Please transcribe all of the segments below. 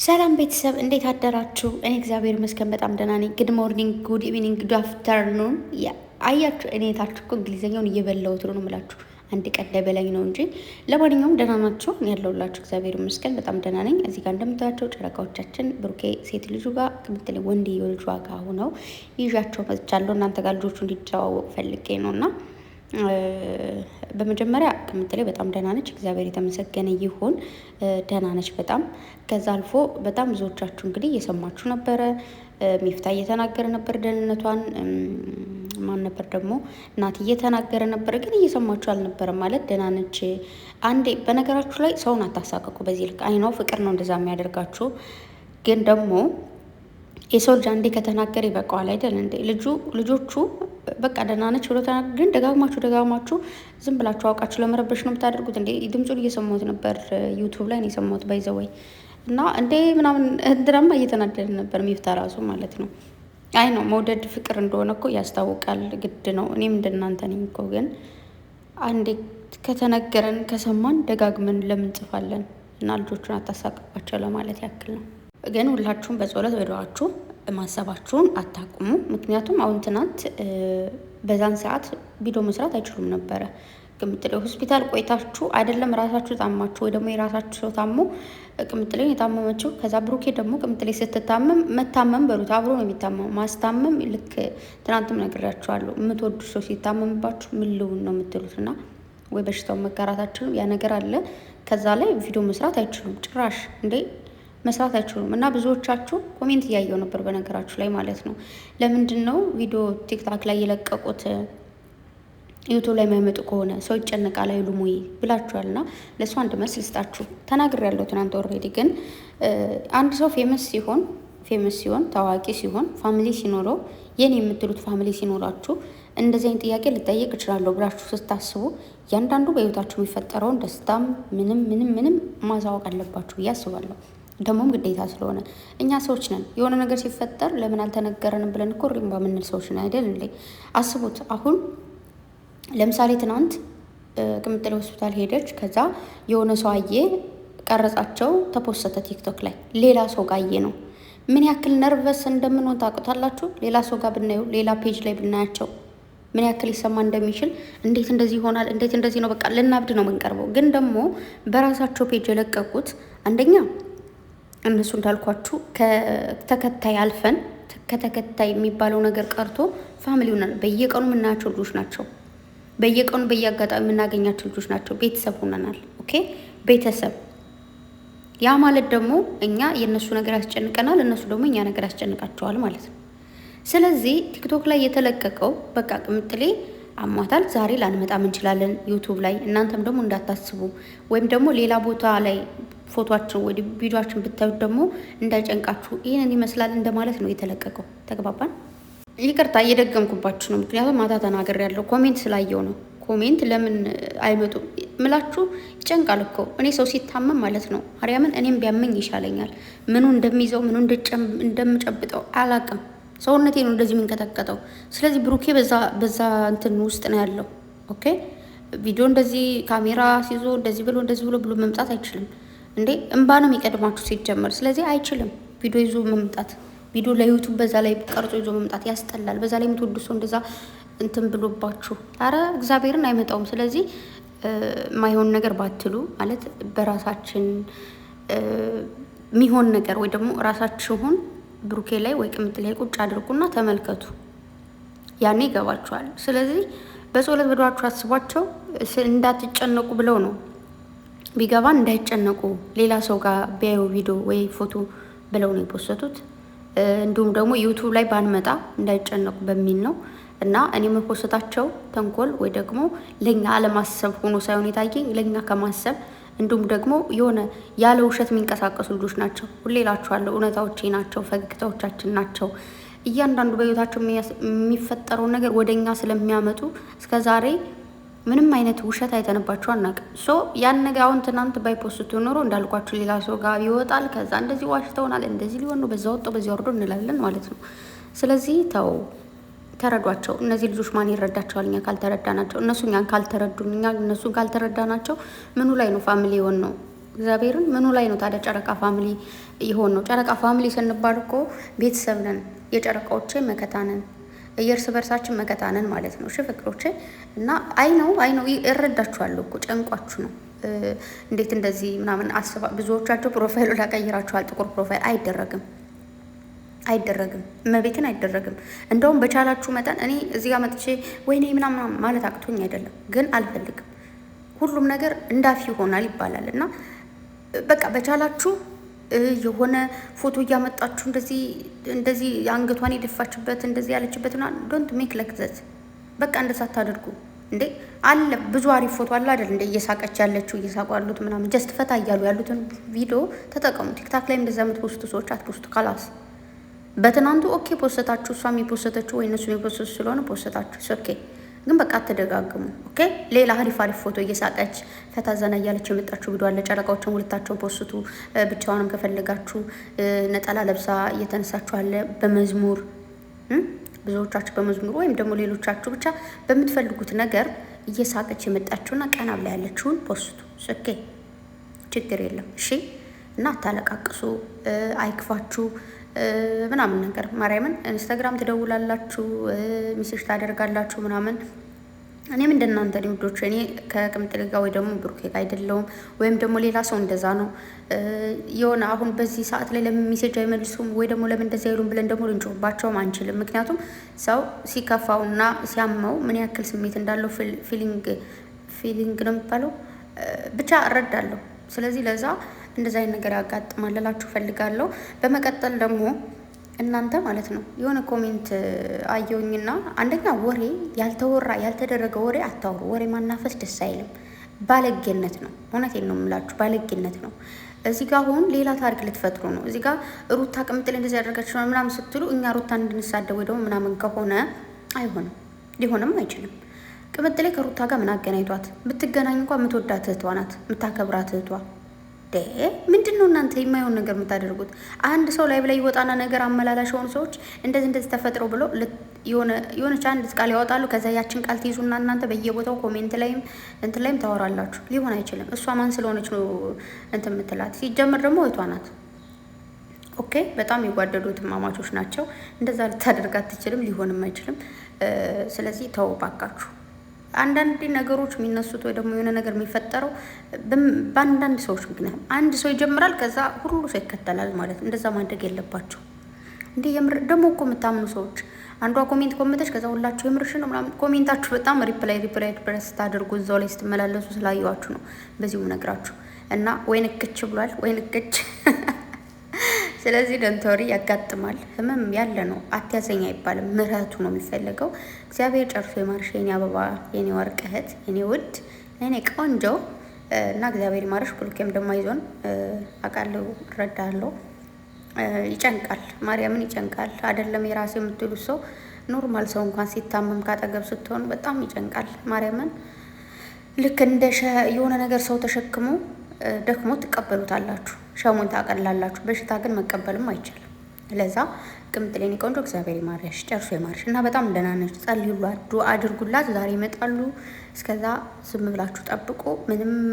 ሰላም ቤተሰብ እንዴት አደራችሁ? እኔ እግዚአብሔር ይመስገን በጣም ደህና ነኝ። ጉድ ሞርኒንግ፣ ጉድ ኢቭኒንግ፣ ጉድ አፍተርኑን። አያችሁ እኔ ታችሁ እኮ እንግሊዝኛውን እየበላሁት ነው የምላችሁ። አንድ ቀን በላይ ነው እንጂ። ለማንኛውም ደህና ናቸው ያለውላችሁ እግዚአብሔር ይመስገን በጣም ደህና ነኝ። እዚህ ጋር እንደምታያቸው ጨረቃዎቻችን ብሩኬ ሴት ልጁ ጋር ቅምጥሌ ወንድ ልጇ ጋር ሆነው ይዣቸው መጥቻለሁ። እናንተ ጋር ልጆቹ እንዲተዋወቁ ፈልጌ ነው እና በመጀመሪያ ቅምጥሌ በጣም ደህና ነች፣ እግዚአብሔር የተመሰገነ ይሁን። ደህና ነች በጣም። ከዛ አልፎ በጣም ብዙዎቻችሁ እንግዲህ እየሰማችሁ ነበረ። ሚፍታ እየተናገረ ነበር ደህንነቷን። ማን ነበር ደግሞ እናት እየተናገረ ነበር፣ ግን እየሰማችሁ አልነበረም። ማለት ደህና ነች። አንዴ በነገራችሁ ላይ ሰውን አታሳቀቁ በዚህ ልክ። አይናው ፍቅር ነው እንደዛ የሚያደርጋችሁ፣ ግን ደግሞ የሰው ልጅ አንዴ ከተናገረ ይበቃዋል አይደል እንዴ? ልጆቹ በቃ ደህና ነች ብሎ ተናገር፣ ግን ደጋግማችሁ ዝም ብላችሁ አውቃችሁ ለመረበሽ ነው የምታደርጉት እንዴ? ድምፁን እየሰማሁት ነበር ዩቱብ ላይ ነው የሰማሁት ባይዘወይ እና እንዴ ምናምን ድራማ እየተናደደ ነበር ሚፍታ ራሱ ማለት ነው። አይ ነው መውደድ ፍቅር እንደሆነ እኮ ያስታውቃል፣ ግድ ነው። እኔም እንደናንተ ነኝ እኮ፣ ግን አንዴ ከተነገረን ከሰማን ደጋግመን ለምን ጽፋለን? እና ልጆቹን አታሳቅቋቸው ለማለት ያክል ነው። ግን ሁላችሁም በጸሎት በዱዓችሁ ማሰባችሁን አታቁሙ። ምክንያቱም አሁን ትናንት በዛን ሰዓት ቪዲዮ መስራት አይችሉም ነበረ። ቅምጥሌ ሆስፒታል ቆይታችሁ አይደለም ራሳችሁ ታማችሁ ወይ ደግሞ የራሳችሁ ሰው ታሞ ቅምጥሌን የታመመችው፣ ከዛ ብሩኬ ደግሞ ቅምጥሌ ስትታመም መታመም በሉት አብሮ ነው የሚታመመው። ማስታመም ልክ ትናንትም ነግሬያችኋለሁ። የምትወዱ ሰው ሲታመምባችሁ ምን ልውን ነው የምትሉት? እና ወይ በሽታውን መጋራታችሁ ያ ነገር አለ። ከዛ ላይ ቪዲዮ መስራት አይችሉም ጭራሽ እንዴ መስራት አይችሉም። እና ብዙዎቻችሁ ኮሜንት እያየው ነበር በነገራችሁ ላይ ማለት ነው። ለምንድን ነው ቪዲዮ ቲክታክ ላይ የለቀቁት ዩቱብ ላይ የማይመጡ ከሆነ ሰው ይጨነቃል አይሉም ወይ ብላችኋል። እና ለእሱ አንድ መልስ ልስጣችሁ። ተናግሬያለሁ ትናንት ኦልሬዲ። ግን አንድ ሰው ፌመስ ሲሆን ታዋቂ ሲሆን ፋሚሊ ሲኖረው የኔ የምትሉት ፋሚሊ ሲኖራችሁ እንደዚህ አይነት ጥያቄ ልጠየቅ እችላለሁ ብላችሁ ስታስቡ እያንዳንዱ በህይወታችሁ የሚፈጠረውን ደስታም ምንም ማሳወቅ አለባችሁ ብዬ አስባለሁ። ደግሞም ግዴታ ስለሆነ እኛ ሰዎች ነን። የሆነ ነገር ሲፈጠር ለምን አልተነገረንም ብለን እኮ ሪምባ የምንል ሰዎች ነን አይደል እንዴ? አስቡት። አሁን ለምሳሌ ትናንት ቅምጥሌ ሆስፒታል ሄደች። ከዛ የሆነ ሰው አየ፣ ቀረጻቸው፣ ተፖሰተ ቲክቶክ ላይ። ሌላ ሰው ጋር አየ ነው። ምን ያክል ነርቨስ እንደምንሆን ታውቁታላችሁ? ሌላ ሰው ጋር ብናየው፣ ሌላ ፔጅ ላይ ብናያቸው ምን ያክል ይሰማ እንደሚችል። እንዴት እንደዚህ ይሆናል፣ እንዴት እንደዚህ ነው፣ በቃ ልናብድ ነው የምንቀርበው። ግን ደግሞ በራሳቸው ፔጅ የለቀቁት አንደኛ እነሱ እንዳልኳችሁ ከተከታይ አልፈን ከተከታይ የሚባለው ነገር ቀርቶ ፋሚሊ ሆነናል። በየቀኑ የምናያቸው ልጆች ናቸው። በየቀኑ በየአጋጣሚ የምናገኛቸው ልጆች ናቸው። ቤተሰብ ሆነናል። ኦኬ ቤተሰብ። ያ ማለት ደግሞ እኛ የእነሱ ነገር ያስጨንቀናል፣ እነሱ ደግሞ እኛ ነገር ያስጨንቃቸዋል ማለት ነው። ስለዚህ ቲክቶክ ላይ የተለቀቀው በቃ ቅምጥሌ አሟታል፣ ዛሬ ላንመጣም እንችላለን ዩቱብ ላይ፣ እናንተም ደግሞ እንዳታስቡ፣ ወይም ደግሞ ሌላ ቦታ ላይ ፎቶችን ወይ ቪዲዮችን ብታዩት ደግሞ እንዳይጨንቃችሁ፣ ይህንን ይመስላል እንደማለት ነው የተለቀቀው። ተግባባን? ይቅርታ እየደገምኩባችሁ ነው፣ ምክንያቱም ማታ ተናግሬያለሁ። ኮሜንት ስላየው ነው። ኮሜንት ለምን አይመጡም ምላችሁ ይጨንቃል እኮ። እኔ ሰው ሲታመም ማለት ነው ማርያምን እኔም ቢያመኝ ይሻለኛል። ምኑ እንደሚይዘው ምኑ እንደምጨብጠው አላቅም። ሰውነቴ ነው እንደዚህ የምንቀጠቀጠው። ስለዚህ ብሩኬ በዛ እንትን ውስጥ ነው ያለው። ኦኬ ቪዲዮ እንደዚህ ካሜራ ሲይዞ እንደዚህ ብሎ መምጣት አይችልም እንዴ። እንባ ነው የሚቀድማችሁ ሲጀመር። ስለዚህ አይችልም ቪዲዮ ይዞ መምጣት። ቪዲዮ ለዩቱብ በዛ ላይ ቀርጾ ይዞ መምጣት ያስጠላል። በዛ ላይ የምትወዱ ሰው እንደዛ እንትን ብሎባችሁ፣ አረ እግዚአብሔርን አይመጣውም። ስለዚህ ማይሆን ነገር ባትሉ ማለት በራሳችን የሚሆን ነገር ወይ ደግሞ ራሳችሁን ብሩኬ ላይ ወይ ቅምጥሌ ላይ ቁጭ አድርጉና ተመልከቱ፣ ያኔ ይገባችኋል። ስለዚህ በጸሎት በዱዓችሁ አስቧቸው፣ እንዳትጨነቁ ብለው ነው ቢገባን እንዳይጨነቁ ሌላ ሰው ጋር ቢያዩ ቪዲዮ ወይ ፎቶ ብለው ነው የፖሰቱት። እንዲሁም ደግሞ ዩቱብ ላይ ባንመጣ እንዳይጨነቁ በሚል ነው። እና እኔ መፖሰታቸው ተንኮል ወይ ደግሞ ለኛ አለማሰብ ሆኖ ሳይሆን የታየኝ ለኛ ከማሰብ እንዲሁም ደግሞ የሆነ ያለ ውሸት የሚንቀሳቀሱ ልጆች ናቸው። ሁሌ እላችኋለሁ እውነታዎቼ ናቸው፣ ፈገግታዎቻችን ናቸው። እያንዳንዱ በህይወታቸው የሚፈጠረውን ነገር ወደኛ ስለሚያመጡ እስከዛሬ ምንም አይነት ውሸት አይተንባቸው አናውቅም። ያን ነገር አሁን ትናንት ባይፖስቱ ኖሮ እንዳልኳችሁ ሌላ ሰው ጋር ይወጣል። ከዛ እንደዚህ ዋሽተውናል፣ እንደዚህ ሊሆን ነው፣ በዛ ወጥቶ በዚያ ወርዶ እንላለን ማለት ነው። ስለዚህ ተረዷቸው። እነዚህ ልጆች ማን ይረዳቸዋል? እኛ ካልተረዳናቸው፣ እነሱ እኛን ካልተረዱን፣ እኛ እነሱን ካልተረዳናቸው ምኑ ላይ ነው ፋሚሊ የሆን ነው? እግዚአብሔርን ምኑ ላይ ነው ታዲያ ጨረቃ ፋሚሊ ይሆን ነው። ጨረቃ ፋሚሊ ስንባል እኮ ቤተሰብ ነን፣ የጨረቃዎቼ መከታ ነን፣ የእርስ በርሳችን መከታ ነን ማለት ነው። እሺ ፍቅሮቼ እና አይ ነው እረዳችኋለሁ እኮ ጨንቋችሁ ነው እንዴት እንደዚህ ምናምን አስባ ብዙዎቻቸው ፕሮፋይሉ ላቀይራችኋል። ጥቁር ፕሮፋይል አይደረግም፣ እመቤትን አይደረግም። እንደውም በቻላችሁ መጠን እኔ እዚህ ጋር መጥቼ ወይኔ ምናምን ማለት አቅቶኝ አይደለም፣ ግን አልፈልግም። ሁሉም ነገር እንዳፊ ይሆናል ይባላል እና በቃ በቻላችሁ የሆነ ፎቶ እያመጣችሁ እንደዚህ አንገቷን የደፋችበት እንደዚህ ያለችበት ና ዶንት ሜክ ለክዘት በቃ እንደዛ አታደርጉ እንዴ። አለ ብዙ አሪፍ ፎቶ አለ አይደል እንደ እየሳቀች ያለችው እየሳቁ ያሉት ምናምን ጀስት ፈታ እያሉ ያሉትን ቪዲዮ ተጠቀሙ። ቲክታክ ላይ እንደዛ የምትፖስቱ ሰዎች አትፖስቱ። ካላስ በትናንቱ ኦኬ ፖስተታችሁ፣ እሷም የፖስተችው ወይ እነሱ የፖስተቱ ስለሆነ ፖስተታችሁ ኦኬ፣ ግን በቃ አትደጋግሙ። ኦኬ ሌላ አሪፍ ፎቶ እየሳቀች ፈታ ዘና እያለች የመጣችሁ ቪዲዮ አለ። ጨረቃዎችን ሁለታቸውን ፖስቱ። ብቻዋንም ከፈለጋችሁ ነጠላ ለብሳ እየተነሳችሁ አለ በመዝሙር ብዙዎቻችሁ በመዝሙር ወይም ደግሞ ሌሎቻችሁ ብቻ በምትፈልጉት ነገር እየሳቀች የመጣችሁና ቀና ብላ ያለችውን ፖስቱ። ኦኬ ችግር የለም እሺ። እና አታለቃቅሱ፣ አይክፋችሁ ምናምን ነገር ማርያምን ኢንስታግራም ትደውላላችሁ፣ ሚሴጅ ታደርጋላችሁ ምናምን። እኔም እንደናንተ ውዶች፣ እኔ ከቅምጥል ጋር ወይ ደግሞ ብሩኬ ጋር አይደለውም፣ ወይም ደግሞ ሌላ ሰው እንደዛ ነው የሆነ አሁን በዚህ ሰዓት ላይ ለምን ሚሴጅ አይመልሱም ወይ ደግሞ ለምን እንደዚህ አይሉም ብለን ደግሞ ልንጮህባቸውም አንችልም። ምክንያቱም ሰው ሲከፋውና ሲያመው ምን ያክል ስሜት እንዳለው ፊሊንግ ነው የሚባለው ብቻ እረዳለሁ። ስለዚህ ለዛ እንደዛ አይነት ነገር ያጋጥማል እላችሁ ፈልጋለሁ። በመቀጠል ደግሞ እናንተ ማለት ነው የሆነ ኮሜንት አየውኝና አንደኛ ወሬ ያልተወራ ያልተደረገ ወሬ አታውሩ። ወሬ ማናፈስ ደስ አይልም፣ ባለጌነት ነው። እውነቴን ነው የምላችሁ፣ ባለጌነት ነው። እዚህ ጋር አሁን ሌላ ታሪክ ልትፈጥሩ ነው። እዚህ ጋር ሩታ ቅምጥል እንደዚህ ያደርጋችሁ ነው ምናምን ስትሉ እኛ ሩታ እንድንሳደብ ወይ ደግሞ ምናምን ከሆነ አይሆንም፣ ሊሆንም አይችልም። ቅምጥሌ ከሩታ ጋር ምን አገናኝቷት? ብትገናኝ እንኳን የምትወዳት እህቷ ናት፣ የምታከብራት እህቷ። ምንድን ነው እናንተ የማይሆን ነገር የምታደርጉት? አንድ ሰው ላይ ብላይ ይወጣና ነገር አመላላሽ የሆኑ ሰዎች እንደዚህ ተፈጥሮ ብሎ የሆነች አንድ ቃል ያወጣሉ። ከዛ ያችን ቃል ትይዙና እናንተ በየቦታው ኮሜንት ላይም እንትን ላይም ታወራላችሁ። ሊሆን አይችልም። እሷ ማን ስለሆነች ነው እንትን የምትላት? ሲጀምር ደግሞ እህቷ ናት። ኦኬ በጣም የጓደዱት ማማቾች ናቸው። እንደዛ ልታደርግ አትችልም፣ ሊሆንም አይችልም። ስለዚህ ተው ባካችሁ። አንዳንድ ነገሮች የሚነሱት ወይ ደግሞ የሆነ ነገር የሚፈጠረው በአንዳንድ ሰዎች ምክንያት አንድ ሰው ይጀምራል፣ ከዛ ሁሉ ሰው ይከተላል ማለት ነው። እንደዛ ማድረግ የለባቸው እንዴ። የምር ደግሞ እኮ የምታምኑ ሰዎች አንዷ ኮሜንት ኮመተች፣ ከዛ ሁላችሁ የምርሽ ነው ምናምን ኮሜንታችሁ በጣም ሪፕላይ ፕረስ ታደርጉ እዛው ላይ ስትመላለሱ ስላየዋችሁ ነው በዚሁ ነግራችሁ እና ወይ ንክች ብሏል ወይ ንክች ስለዚህ ደንቶሪ ያጋጥማል። ህመም ያለ ነው። አትያዘኝ አይባልም። ምህረቱ ነው የሚፈለገው። እግዚአብሔር ጨርሶ የማርሽ የኔ አበባ፣ የኔ ወርቅ እህት፣ የኔ ውድ፣ የኔ ቆንጆ እና እግዚአብሔር ይማርሽ። ብሩኬም ደግሞ አይዞን አውቃለሁ፣ እረዳለሁ። ይጨንቃል፣ ማርያምን ይጨንቃል። አይደለም የራሴ የምትሉት ሰው ኖርማል ሰው እንኳን ሲታመም ካጠገብ ስትሆኑ በጣም ይጨንቃል። ማርያምን ልክ እንደ የሆነ ነገር ሰው ተሸክሞ ደክሞ ትቀበሉታላችሁ፣ ሸሙን ታቀላላችሁ። በሽታ ግን መቀበልም አይቻልም። ለዛ ቅምጥሌን ቆንጆ እግዚአብሔር ይማርሽ፣ ጨርሶ ይማርሽ እና በጣም ደህና ነች። ጸልዩላት፣ ዱአ አድርጉላት። ዛሬ ይመጣሉ። እስከዛ ዝም ብላችሁ ጠብቁ።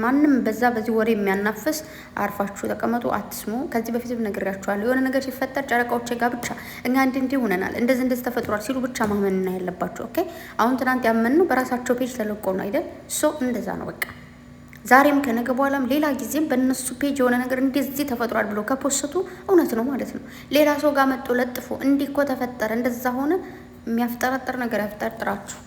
ማንም በዚህ ወሬ የሚያናፍስ አርፋችሁ ተቀመጡ፣ አትስሙ። ከዚህ በፊት ነግሬያችኋለሁ። የሆነ ነገር ሲፈጠር ጨረቃዎች ጋር ብቻ እኛ እንዲህ ሆነናል፣ እንደዚህ ተፈጥሯል ሲሉ ብቻ ማመን እና ያለባችሁ። ኦኬ አሁን ትናንት ያመንነው በራሳቸው ፔጅ ተለቆ ነው አይደል? እንደዛ ነው በቃ። ዛሬም ከነገ በኋላም ሌላ ጊዜም በእነሱ ፔጅ የሆነ ነገር እንደዚህ ተፈጥሯል ብሎ ከፖስቱ እውነት ነው ማለት ነው። ሌላ ሰው ጋር መጥቶ ለጥፎ እንዲህ እኮ ተፈጠረ እንደዛ ሆነ የሚያፍጠረጥር ነገር ያፍጠርጥራችሁ።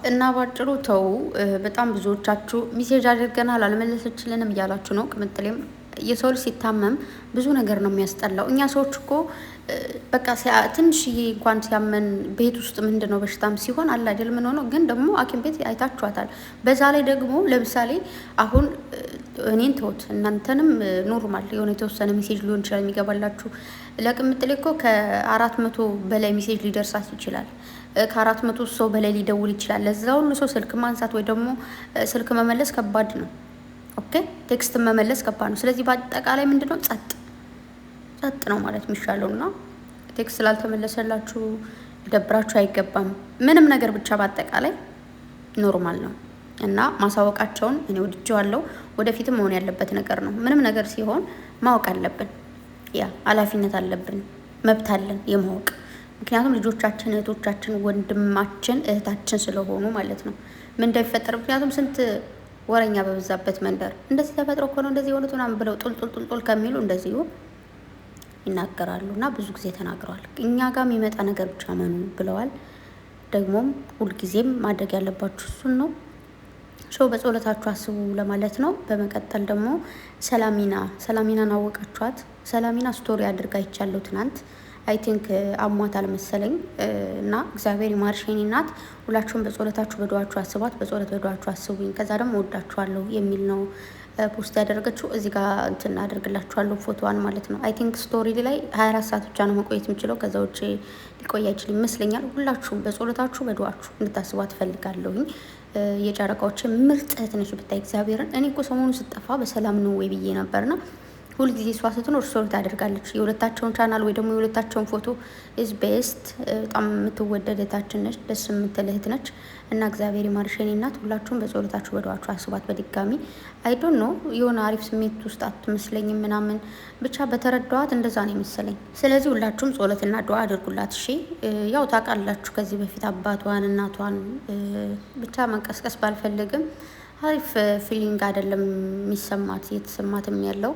እና ባጭሩ ተው። በጣም ብዙዎቻችሁ ሚሴጅ አድርገናል አልመለሰችልንም እያላችሁ ነው። ቅምጥሌም የሰው ልጅ ሲታመም ብዙ ነገር ነው የሚያስጠላው። እኛ ሰዎች እኮ በቃ ትንሽዬ እንኳን ሲያመን ቤት ውስጥ ምንድን ነው በሽታም ሲሆን አለ አይደል ምን ሆኖ፣ ግን ደግሞ ሐኪም ቤት አይታችኋታል። በዛ ላይ ደግሞ ለምሳሌ አሁን እኔን ተውት እናንተንም ኖርማል የሆነ የተወሰነ ሜሴጅ ሊሆን ይችላል የሚገባላችሁ። ለቅምጥሌ እኮ ከ400 በላይ ሜሴጅ ሊደርሳት ይችላል። ከ400 ሰው በላይ ሊደውል ይችላል። ለዛ ሁሉ ሰው ስልክ ማንሳት ወይ ደግሞ ስልክ መመለስ ከባድ ነው። ኦኬ ቴክስት መመለስ ከባድ ነው። ስለዚህ በአጠቃላይ ምንድነው ጸጥ ነው ማለት የሚሻለው እና ቴክስት ስላልተመለሰላችሁ ደብራችሁ አይገባም። ምንም ነገር ብቻ በአጠቃላይ ኖርማል ነው እና ማሳወቃቸውን እኔ ወድጄዋለሁ። ወደፊትም መሆን ያለበት ነገር ነው። ምንም ነገር ሲሆን ማወቅ አለብን። ያ ኃላፊነት አለብን፣ መብት አለን የማወቅ ምክንያቱም ልጆቻችን፣ እህቶቻችን፣ ወንድማችን፣ እህታችን ስለሆኑ ማለት ነው። ምን እንደሚፈጠር ምክንያቱም ስንት ወረኛ በበዛበት መንደር እንደዚህ ተፈጥሮ እኮ ነው እንደዚህ የሆኑት ምናምን ብለው ጡልጡል ከሚሉ እንደዚሁ ይናገራሉ እና ብዙ ጊዜ ተናግረዋል። እኛ ጋር የሚመጣ ነገር ብቻ መኑ ብለዋል። ደግሞም ሁልጊዜም ማድረግ ያለባችሁ እሱን ነው። ሰው በጸሎታችሁ አስቡ ለማለት ነው። በመቀጠል ደግሞ ሰላሚናን አወቃችኋት? ሰላሚና ስቶሪ አድርጋ ይቻለው ትናንት አይ ቲንክ አሟታል መሰለኝ እና እግዚአብሔር ይማርሽ የኔ እናት። ሁላችሁም በጸሎታችሁ በዱዓችሁ አስቧት፣ በጸሎት በዱዓችሁ አስቡኝ። ከዛ ደግሞ ወዳችኋለሁ የሚል ነው ፖስት ያደረገችው። እዚህ ጋር እንትን አደርግላችኋለሁ ፎቶዋን ማለት ነው። አይ ቲንክ ስቶሪ ላይ 24 ሰዓት ብቻ ነው መቆየት የምችለው፣ ከዛ ውጭ ሊቆይ አይችልም ይመስለኛል። ሁላችሁም በጸሎታችሁ በዱዓችሁ እንድታስቧት ፈልጋለሁኝ። የጨረቃዎች ምርጥ እህት ነች ብታይ እግዚአብሔርን። እኔ እኮ ሰሞኑን ስጠፋ በሰላም ነው ወይ ብዬ ነበርና ሁልጊዜ እሷ ስትኖር ስቶሪ ታደርጋለች። የሁለታቸውን ቻናል ወይ ደግሞ የሁለታቸውን ፎቶ ኢዝ ቤስት። በጣም የምትወደድ እህታችን ነች፣ ደስ የምትል እህት ነች እና እግዚአብሔር ይማርሽ የኔ እናት። ሁላችሁም በጸሎታችሁ በዱዓችሁ አስባት። በድጋሚ አይ ዶንት ኖ የሆነ አሪፍ ስሜት ውስጥ አትመስለኝም ምናምን ብቻ በተረዳዋት እንደዛ ነው የመሰለኝ። ስለዚህ ሁላችሁም ጸሎትና ዱዓ አድርጉላት እሺ። ያው ታውቃላችሁ ከዚህ በፊት አባቷን እናቷን ብቻ መንቀስቀስ ባልፈልግም አሪፍ ፊሊንግ አይደለም የሚሰማት እየተሰማትም ያለው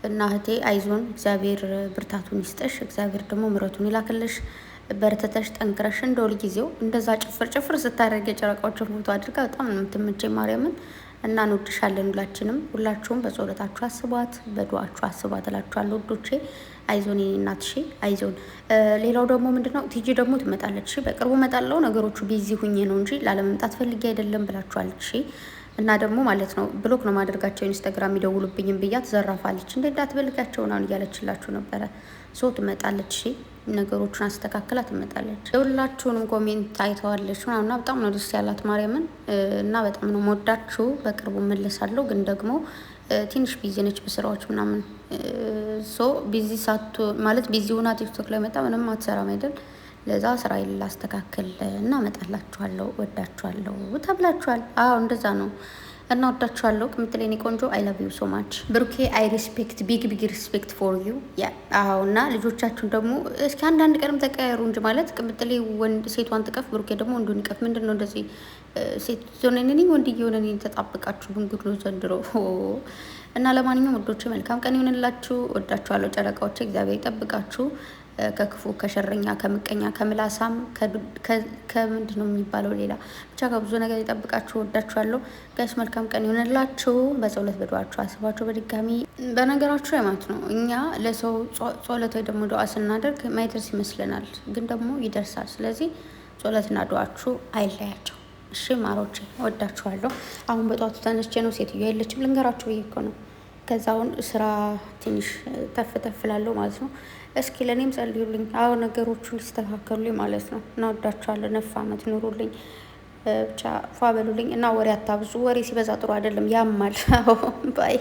እና እህቴ አይዞን፣ እግዚአብሔር ብርታቱን ይስጠሽ፣ እግዚአብሔር ደግሞ ምሕረቱን ይላክልሽ። በርተተሽ ጠንክረሽ እንደ ሁል ጊዜው እንደዛ ጭፍር ስታደርግ የጨረቃዎችን ፎቶ አድርጋ በጣም ነው የምትመቸኝ ማርያምን። እና እንወድሻለን ሁላችንም። ሁላችሁም በጸሎታችሁ አስቧት፣ በዱዓችሁ አስቧት እላችኋለሁ ውዶቼ። አይዞን የኔ እናት እሺ፣ አይዞን። ሌላው ደግሞ ምንድነው ቲጂ ደግሞ ትመጣለች እሺ። በቅርቡ እመጣለሁ፣ ነገሮቹ ቢዚ ሁኜ ነው እንጂ ላለመምጣት ፈልጌ አይደለም ብላችኋለች እሺ። እና ደግሞ ማለት ነው ብሎክ ነው ማድረጋቸው ኢንስታግራም ይደውሉብኝም ብያት ዘራፋለች። እንዴ እንዳትበልጋቸው ነው እያለችላችሁ ነበረ። ሶ ትመጣለች እሺ፣ ነገሮቹን አስተካክላ ትመጣለች። የሁላችሁንም ኮሜንት አይተዋለች ምናምን እና በጣም ነው ደስ ያላት ማርያምን። እና በጣም ነው መወዳችሁ። በቅርቡ መለሳለሁ፣ ግን ደግሞ ትንሽ ቢዚ ነች በስራዎች ምናምን። ሶ ቢዚ ሳቱ ማለት ቢዚ ሆና ቲክቶክ ላይ መጣ ምንም አትሰራም አይደል? ለዛ ስራ ላስተካክል እና እመጣላችኋለሁ። ወዳችኋለሁ ተብላችኋል። አዎ እንደዛ ነው እና ወዳችኋለሁ። ቅምጥሌ እኔ ቆንጆ አይ ላቭ ዩ ሶ ማች። ብሩኬ አይ ሪስፔክት ቢግ ሪስፔክት ፎር ዩ ያ። አዎ እና ልጆቻችሁን ደግሞ እስኪ አንዳንድ ቀንም ተቀያየሩ እንጂ ማለት ቅምጥሌ ሴቷን ጥቀፍ፣ ብሩኬ ደግሞ ወንዱን ይቀፍ። ምንድን ነው እንደዚህ ሴት ዞነኔ ወንድ እየሆነኔ ተጣብቃችሁ ብንጉድ ነው ዘንድሮ። እና ለማንኛውም ወዶቼ መልካም ቀን ይሆንላችሁ። ወዳችኋለሁ ጨረቃዎች፣ እግዚአብሔር ይጠብቃችሁ ከክፉ ከሸረኛ ከምቀኛ ከምላሳም ከምንድን ነው የሚባለው ሌላ ብቻ ከብዙ ነገር ይጠብቃችሁ። ወዳችኋለሁ ጋይስ፣ መልካም ቀን ይሆንላችሁ። በጸሎት በዱዓችሁ አስባችሁ። በድጋሚ በነገራችሁ ላይ ማለት ነው እኛ ለሰው ጸሎት ወይ ደግሞ ዱዓ ስናደርግ ማይደርስ ይመስለናል፣ ግን ደግሞ ይደርሳል። ስለዚህ ጸሎትና ዱዓችሁ አይለያቸው እሺ ማሮቼ፣ ወዳችኋለሁ። አሁን በጧቱ ተነስቼ ነው ሴትዮ የለችም ልንገራችሁ ብዬ እኮ ነው። ከዛውን ስራ ትንሽ ተፍላለሁ ማለት ነው። እስኪ ለእኔም ጸልዩልኝ። አዎ ነገሮቹን ሊስተካከሉልኝ ማለት ነው። እና ወዳችኋለሁ። 9 ዓመት ኑሩልኝ። ብቻ ፏ በሉልኝ እና ወሬ አታብዙ። ወሬ ሲበዛ ጥሩ አይደለም፣ ያማል። ባይ